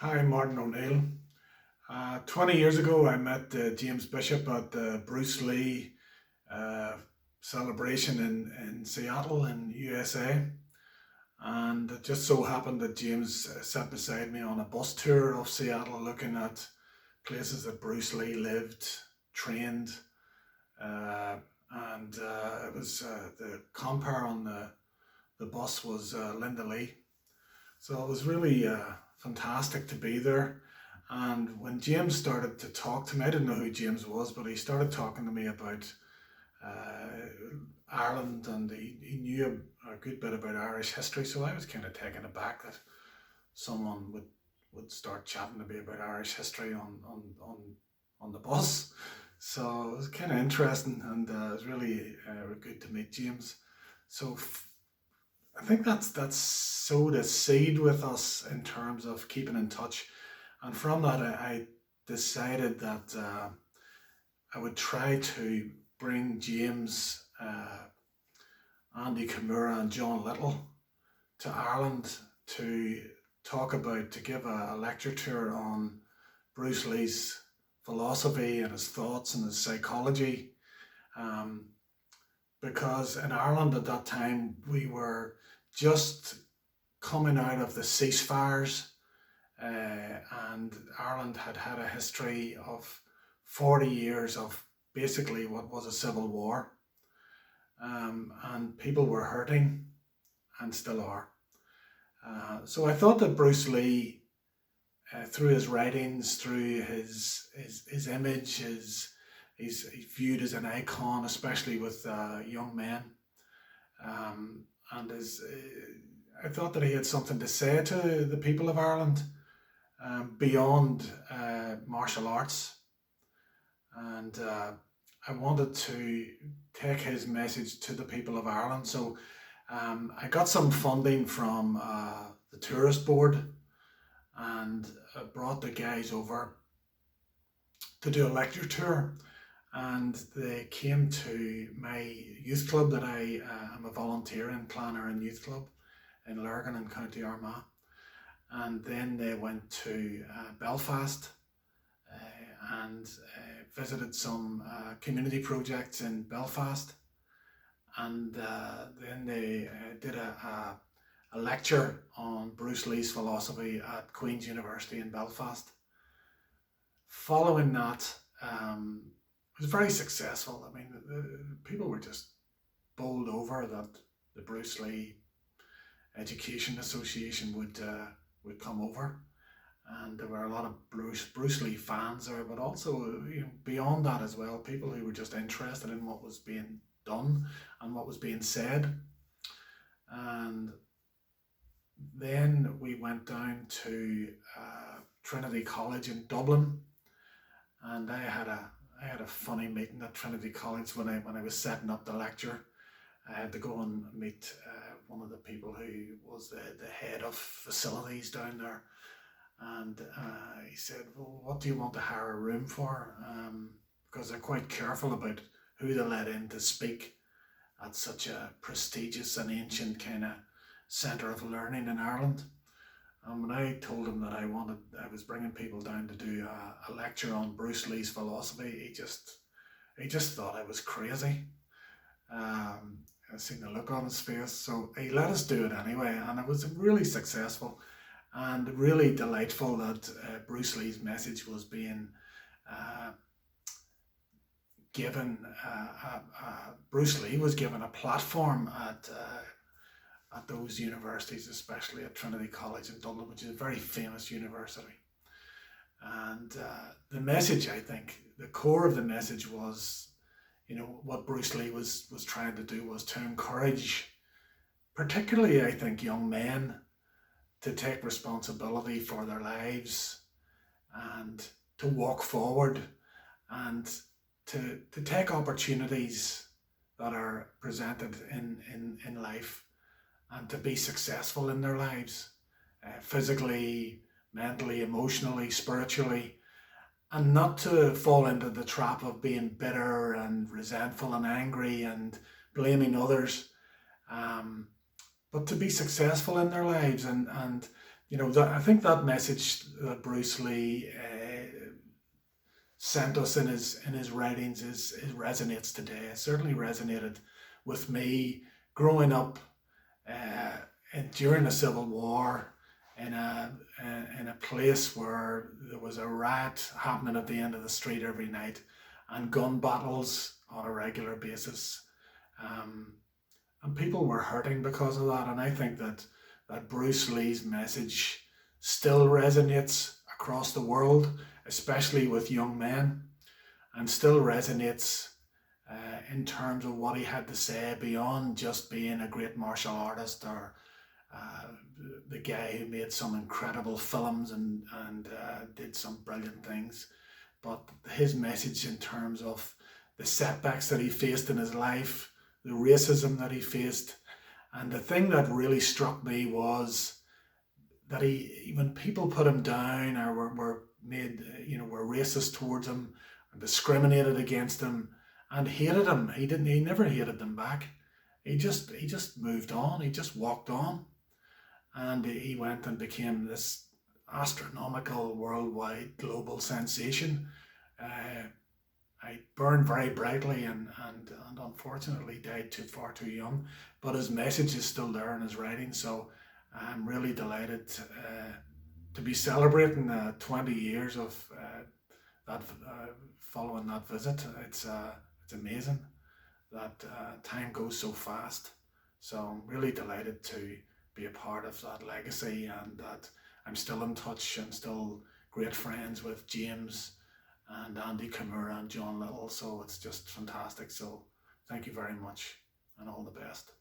Hi, Martin O'Neill. 20 years ago, I met James Bishop at the Bruce Lee uh, celebration in Seattle, in USA. And it just so happened that James sat beside me on a bus tour of Seattle looking at places that Bruce Lee lived, trained. Uh, and it was the compere on the bus was Linda Lee. So it was really fantastic to be there. And when James started to talk to me, I didn't know who James was, but he started talking to me about uh, Ireland, and he knew a good bit about Irish history. So I was kind of taken aback that someone would start chatting to me about Irish history on the bus. So it was kind of interesting, and it was really good to meet James. So I think that's sowed a seed with us in terms of keeping in touch, and from that I decided that I would try to bring James, Andy Kimura, and John Little to Ireland to to give a lecture tour on Bruce Lee's philosophy and his thoughts and his psychology. Um, because in Ireland at that time we were just coming out of the ceasefires, and Ireland had had a history of 40 years of basically what was a civil war, and people were hurting and still are. So I thought that Bruce Lee, through his writings, through his image, he's viewed as an icon, especially with young men. And I thought that he had something to say to the people of Ireland, beyond martial arts, and I wanted to take his message to the people of Ireland. So I got some funding from the tourist board, and brought the guys over to do a lecture tour. And they came to my youth club that I am a volunteer in, planner and youth club in Lurgan in County Armagh. And then they went to Belfast, and visited some community projects in Belfast. And then they did a lecture on Bruce Lee's philosophy at Queen's University in Belfast. Following that, it was very successful. I mean, people were just bowled over that the Bruce Lee Education Association would come over, and there were a lot of Bruce Lee fans there, but also, beyond that as well, people who were just interested in what was being done and what was being said. And then we went down to Trinity College in Dublin, and I had a funny meeting at Trinity College when I was setting up the lecture. I had to go and meet one of the people who was the head of facilities down there, and he said, "Well, what do you want to hire a room for?" Because they're quite careful about who they let in to speak at such a prestigious and ancient kind of centre of learning in Ireland. And when I told him that I was bringing people down to do a lecture on Bruce Lee's philosophy, he just thought I was crazy. I seen the look on his face, so he let us do it anyway, and it was really successful and really delightful that Bruce Lee's message was being uh, given. Bruce Lee was given a platform at those universities, especially at Trinity College in Dublin, which is a very famous university. And the message, I think, the core of the message was, what Bruce Lee was trying to do was to encourage, particularly, I think, young men to take responsibility for their lives and to walk forward and to take opportunities that are presented in life, and to be successful in their lives, physically, mentally, emotionally, spiritually, and not to fall into the trap of being bitter and resentful and angry and blaming others, um, but to be successful in their lives. And I think that message that Bruce Lee sent us in his writings is resonates today. It certainly resonated with me growing up uh, during the Civil War in a place where there was a riot happening at the end of the street every night and gun battles on a regular basis. Um, and people were hurting because of that. And I think that Bruce Lee's message still resonates across the world, especially with young men, and still resonates in terms of what he had to say beyond just being a great martial artist or uh, the guy who made some incredible films and did some brilliant things. But his message in terms of the setbacks that he faced in his life, the racism that he faced, and the thing that really struck me was that when people put him down or were made, were racist towards him, and discriminated against him, and hated him, he never hated them back. He just moved on. He just walked on, and he went and became this astronomical, worldwide, global sensation. Uh, I burned very brightly and unfortunately died far too young. But his message is still there in his writing, so I'm really delighted to be celebrating 20 years of that following that visit. It's amazing that time goes so fast. So I'm really delighted to be a part of that legacy and that I'm still in touch. I'm still great friends with James and Andy Kimura and John Little. So it's just fantastic. So thank you very much and all the best.